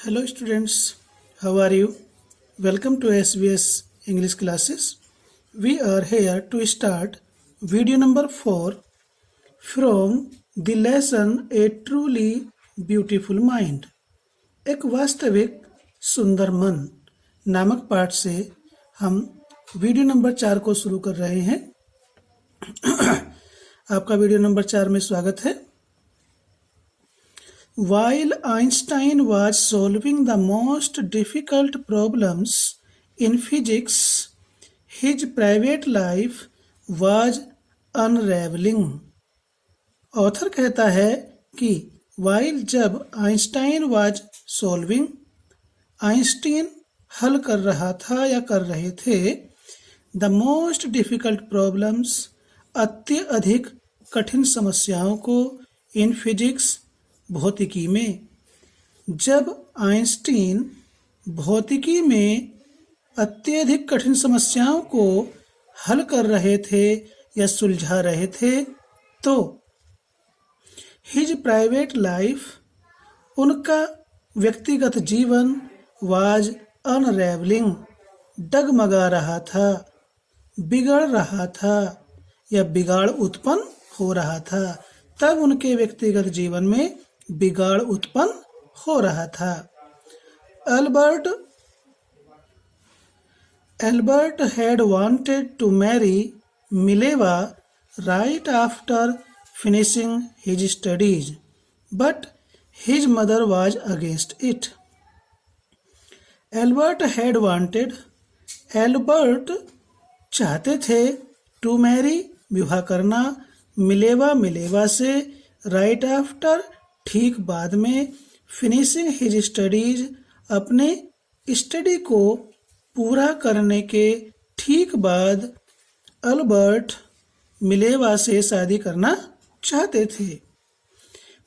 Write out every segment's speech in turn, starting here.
Hello students, how are you? Welcome to SBS English classes. We are here to start video number 4 from the lesson A Truly Beautiful Mind. एक वास्तविक सुंदर मन नामक पाठ से हम वीडियो नंबर 4 को शुरू कर रहे हैं। आपका वीडियो नंबर 4 में स्वागत है। While Einstein was solving the most difficult problems in physics, his private life was unraveling. Author कहता है कि while जब आइंस्टाइन was solving, आइंस्टीन हल कर रहा था या कर रहे थे the most difficult problems, अत्यधिक कठिन समस्याओं को in physics, भौतिकी में। जब आइंस्टीन भौतिकी में अत्यधिक कठिन समस्याओं को हल कर रहे थे या सुलझा रहे थे तो हिज प्राइवेट लाइफ, उनका व्यक्तिगत जीवन वाज अनरेवलिंग, डगमगा रहा था, बिगड़ रहा था या बिगाड़ उत्पन्न हो रहा था। तब उनके व्यक्तिगत जीवन में बिगाड़ उत्पन्न हो रहा था। Albert had wanted to marry Mileva right after finishing his studies, but his mother was against it. Albert चाहते थे to marry, विवाह करना, मिलेवा से, right after, ठीक बाद में, फिनिशिंग हिज स्टडीज, अपने स्टडी को पूरा करने के ठीक बाद अल्बर्ट मिलेवा से शादी करना चाहते थे।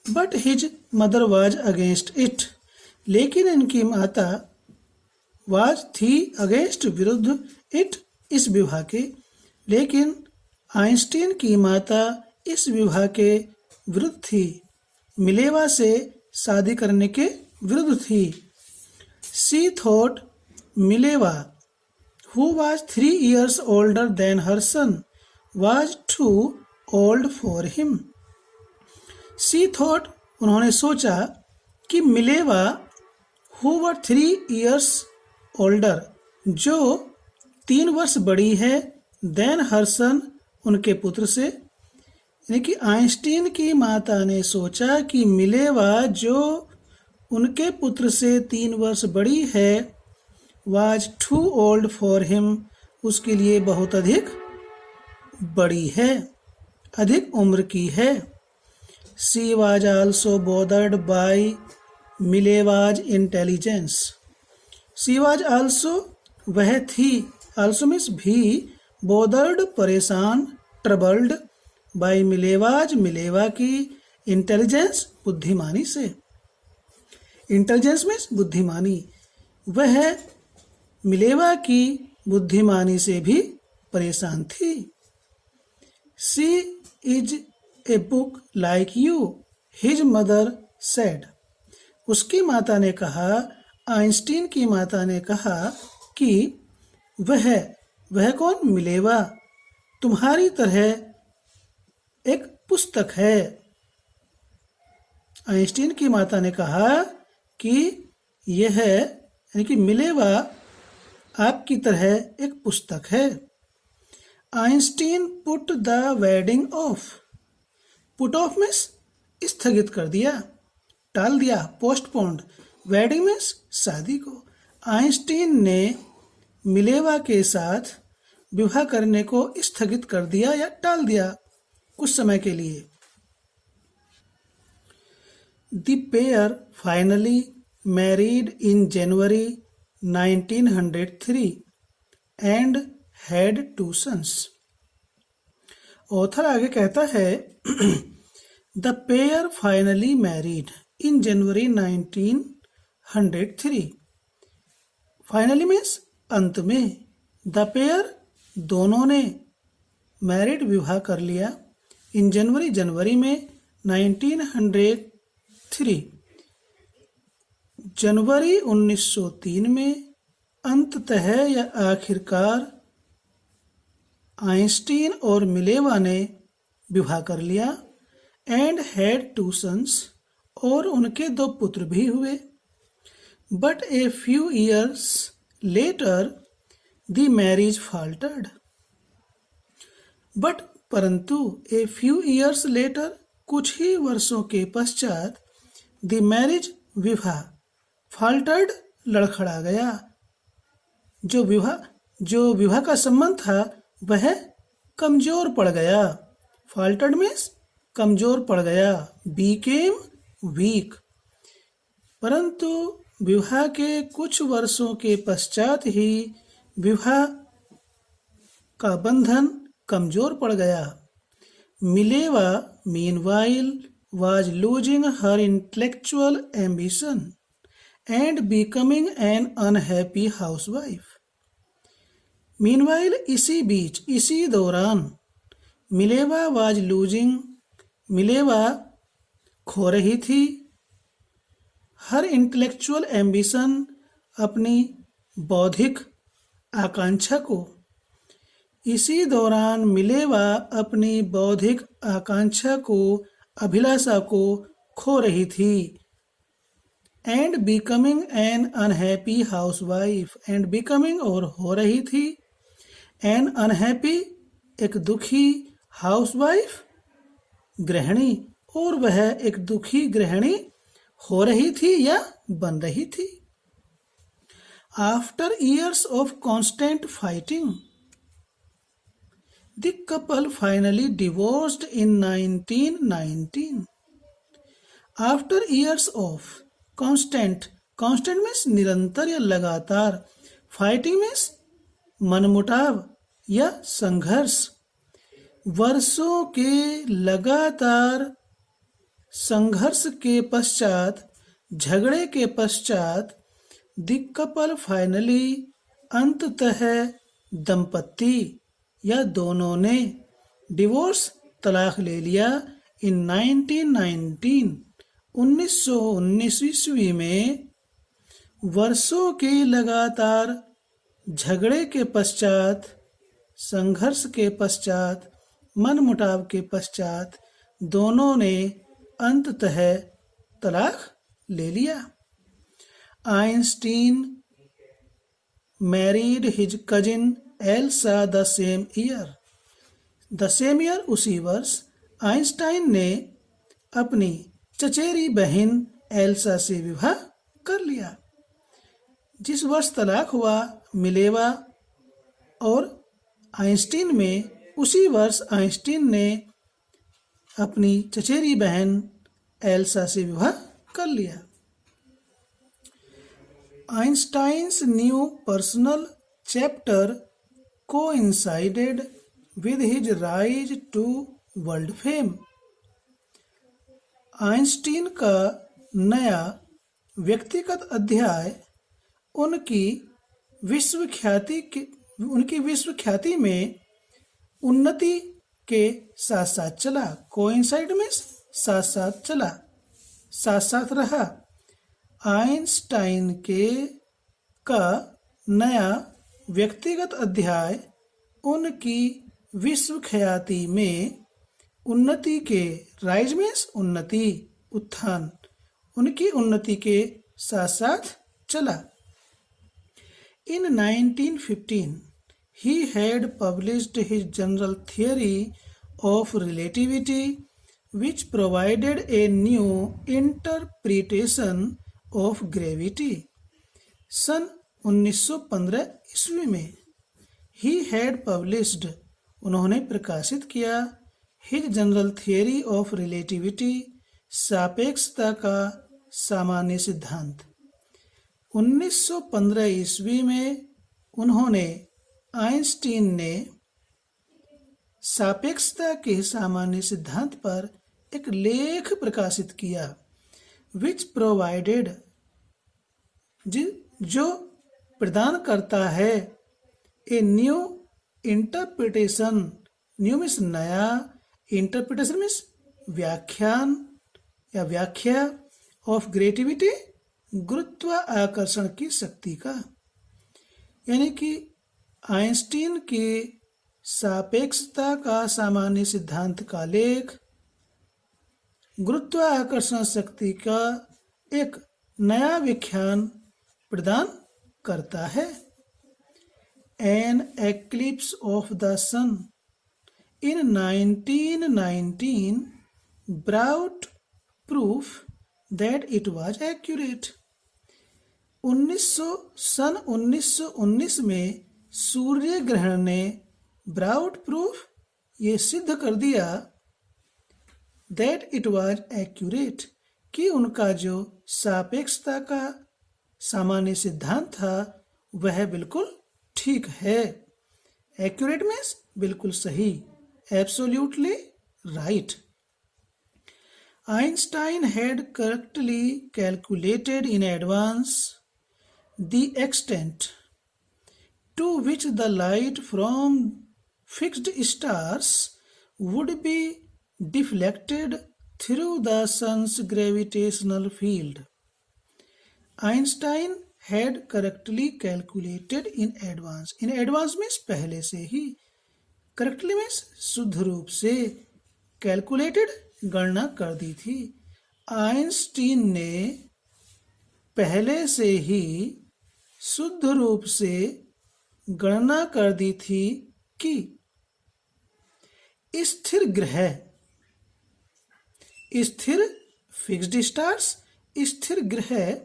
But his mother was against it, लेकिन इनकी माता वाज थी अगेंस्ट, विरुद्ध, इट, इस विवाह के। लेकिन आइंस्टीन की माता इस विवाह के विरुद्ध थी, मिलेवा से शादी करने के विरुद्ध थी। She thought Mileva, who was 3 years older than her son, was too old for him. She thought, उन्होंने सोचा कि Mileva who were 3 years older, जो 3 वर्ष बड़ी है, than her son, उनके पुत्र से। यानी कि आइंस्टीन की माता ने सोचा कि मिलेवा जो उनके पुत्र से 3 वर्ष बड़ी है, was too old for him, उसके लिए बहुत अधिक बड़ी है, अधिक उम्र की है। She was also bothered by Mileva's intelligence. She was also, वह थी, also means भी, bothered, परेशान, troubled, बाई मिलेवाज, मिलेवा की, इंटेलिजेंस, बुद्धिमानी से। इंटेलिजेंस मीन्स बुद्धिमानी, वह मिलेवा की बुद्धिमानी से भी परेशान थी। She is a book like you, his mother said, उसकी माता ने कहा, आइंस्टीन की माता ने कहा कि वह कौन, मिलेवा, तुम्हारी तरह एक पुस्तक है। आइंस्टीन की माता ने कहा कि यह यानी कि मिलेवा आपकी तरह एक पुस्तक है। Einstein put the wedding of, put off means स्थगित कर दिया, टाल दिया, पोस्टपोन्ड, वेडिंग मीन्स शादी को। आइंस्टीन ने मिलेवा के साथ विवाह करने को स्थगित कर दिया या टाल दिया कुछ समय के लिए। The pair finally married in January 1903 and had 2 sons. Author आगे कहता है The pair finally married in January 1903. Finally means अंत में, The pair दोनों ने, मैरिड विवाह कर लिया, इन जनवरी में 1903, जनवरी 1903 में अंततः या आखिरकार आइंस्टीन और मिलेवा ने विवाह कर लिया एंड हैड 2 सन्स और उनके 2 पुत्र भी हुए। But a few years later the marriage faltered. But परंतु ए फ्यू ईयर्स लेटर कुछ ही वर्षों के पश्चात द मैरिज विवाह फाल्टर्ड लड़खड़ा गया। जो विवाह का संबंध था वह कमजोर पड़ गया। फाल्टर्ड मीन्स कमजोर पड़ गया, बीकेम वीक। परंतु विवाह के कुछ वर्षों के पश्चात ही विवाह का बंधन कमजोर पड़ गया। Mileva meanwhile was losing her intellectual ambition and becoming an unhappy housewife. Meanwhile, इसी दौरान मिलेवा was losing, मिलेवा खो रही थी हर इंटेलेक्चुअल एम्बिशन, अपनी बौद्धिक आकांक्षा को। इसी दौरान मिलेवा अपनी बौद्धिक आकांक्षा को, अभिलाषा को खो रही थी। And becoming an unhappy housewife, and becoming और हो रही थी, एन अनहैप्पी एक दुखी, हाउसवाइफ गृहिणी, और वह एक दुखी गृहिणी हो रही थी या बन रही थी। After years of constant fighting the couple finally divorced in 1919. After years of constant means निरंतर या लगातार, fighting means मनमुटाव या संघर्ष, वर्षों के लगातार संघर्ष के पश्चात, झगड़े के पश्चात, the couple finally अंततः दंपति या दोनों ने डिवोर्स तलाक ले लिया इन 1919 1919 ईस्वी में। वर्षों के लगातार झगड़े के पश्चात, संघर्ष के पश्चात, मनमुटाव के पश्चात दोनों ने अंततः तलाक ले लिया। Einstein married his cousin Elsa the same year, उसी वर्ष आइंस्टाइन ने अपनी चचेरी बहन एल्सा से विवाह कर लिया। जिस वर्ष तलाक हुआ मिलेवा और आइंस्टीन में, उसी वर्ष आइंस्टीन ने अपनी चचेरी बहन एल्सा से विवाह कर लिया। Einstein's new personal chapter coincided with his rise to world fame. Einstein का नया व्यक्तिगत अध्याय उनकी विश्व ख्याति में उन्नति के साथ साथ चला। कोइंसाइड में साथ साथ चला, साथ साथ रहा। आइंस्टाइन का नया व्यक्तिगत अध्याय उनकी विश्व ख्याति में उन्नति के, राइज मीन्स उन्नति, उत्थान, उनकी उन्नति के साथ साथ चला। In 1915 he had published his general theory of relativity which provided a new interpretation of gravity. सन 1915 ईस्वी में he had published, उन्होंने प्रकाशित किया, his general theory of relativity, सापेक्षता का सामान्य सिद्धांत। 1915 ईस्वी में उन्होंने, आइंस्टीन ने सापेक्षता के सामान्य सिद्धांत पर एक लेख प्रकाशित किया, which provided, जो प्रदान करता है, a new interpretation, new means नया, इंटरप्रिटेशन मीन्स व्याख्यान या व्याख्या, ऑफ ग्रेटिविटी गुरुत्वाकर्षण की शक्ति का, यानी कि आइंस्टीन के सापेक्षता का सामान्य सिद्धांत का लेख गुरुत्वाकर्षण शक्ति का एक नया व्याख्यान प्रदान करता है। An eclipse of the sun in 1919 brought proof that it was accurate. 1919 में सूर्य ग्रहण ने ब्राउट प्रूफ ये सिद्ध कर दिया that it was accurate कि उनका जो सापेक्षता का सामान्य सिद्धांत था वह बिल्कुल ठीक है। एक्यूरेट मीन्स बिल्कुल सही, absolutely right. Einstein had correctly calculated in advance the extent to which the light from fixed stars would be deflected through the sun's gravitational field. Einstein had correctly calculated in advance. In advance means पहले से ही, correctly means शुद्ध रूप से, calculated गणना कर दी थी। Einstein ने पहले से ही शुद्ध रूप से गणना कर दी थी कि स्थिर ग्रह, स्थिर फिक्स्ड स्टार्स, स्थिर ग्रह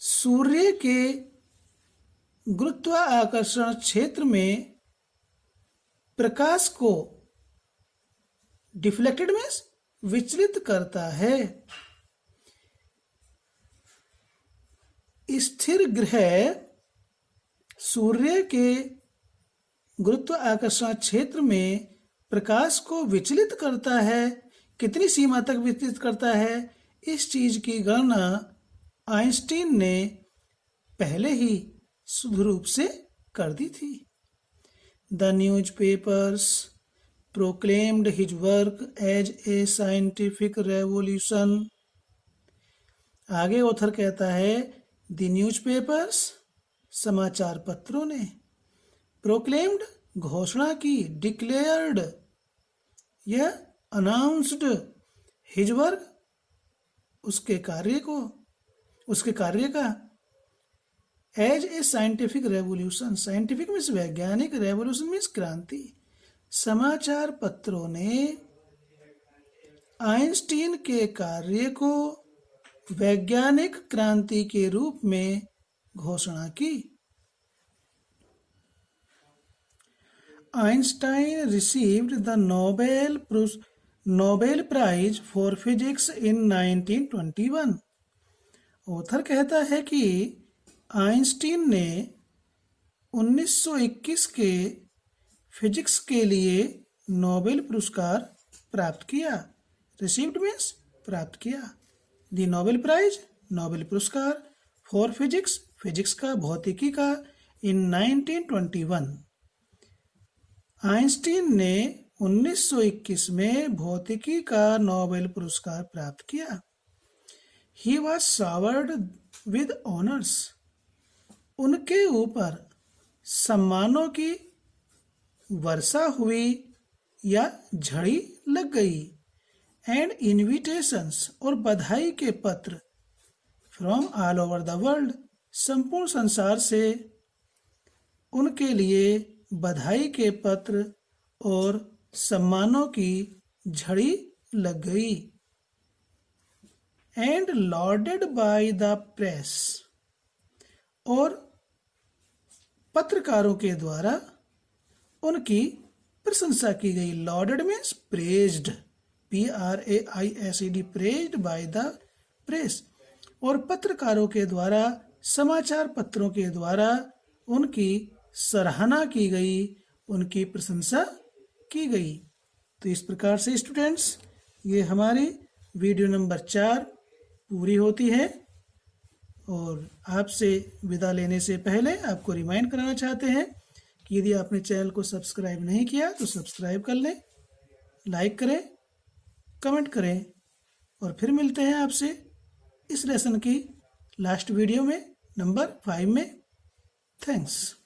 सूर्य के गुरुत्वाकर्षण क्षेत्र में प्रकाश को डिफ्लेक्टेड मीन्स विचलित करता है। स्थिर ग्रह सूर्य के गुरुत्वाकर्षण क्षेत्र में प्रकाश को विचलित करता है। कितनी सीमा तक विचलित करता है, इस चीज की गणना आइंस्टीन ने पहले ही शुद्ध रूप से कर दी थी। The newspapers proclaimed his work as a scientific revolution. आगे ऑथर कहता है द न्यूज़पेपर्स समाचार पत्रों ने, प्रोक्लेम्ड घोषणा की, डिक्लेयर्ड या अनाउंस्ड, हिज वर्क उसके कार्य को, उसके कार्य का, as a scientific revolution, scientific means वैज्ञानिक, रेवोल्यूशन मीन्स क्रांति। समाचार पत्रों ने आइंस्टीन के कार्य को वैज्ञानिक क्रांति के रूप में घोषणा की। Einstein received the Nobel prize for physics in 1921। Author कहता है कि आइंस्टीन ने 1921 के फिजिक्स के लिए नोबेल पुरस्कार प्राप्त किया। रिसीव्ड मीन्स प्राप्त किया। द नोबेल प्राइज नोबेल पुरस्कार, फॉर फिजिक्स फिजिक्स का, भौतिकी का, इन 1921। आइंस्टीन ने 1921 में भौतिकी का नोबेल पुरस्कार प्राप्त किया। He was showered with honours, उनके ऊपर सम्मानों की वर्षा हुई या झड़ी लग गई। एंड इनविटेशंस, और बधाई के पत्र, from all over the world, संपूर्ण संसार से उनके लिए बधाई के पत्र और सम्मानों की झड़ी लग गई। And lauded by the press, और पत्रकारों के द्वारा उनकी प्रशंसा की गई। Lauded means praised, PRAISED, praised by the press, और पत्रकारों के द्वारा, समाचार पत्रों के द्वारा उनकी सराहना की गई, उनकी प्रशंसा की गई। तो इस प्रकार से स्टूडेंट्स ये हमारी वीडियो नंबर 4 पूरी होती है। और आपसे विदा लेने से पहले आपको रिमाइंड कराना चाहते हैं कि यदि आपने चैनल को सब्सक्राइब नहीं किया तो सब्सक्राइब कर लें, लाइक करें, कमेंट करें, और फिर मिलते हैं आपसे इस लेसन की लास्ट वीडियो में नंबर 5 में। थैंक्स।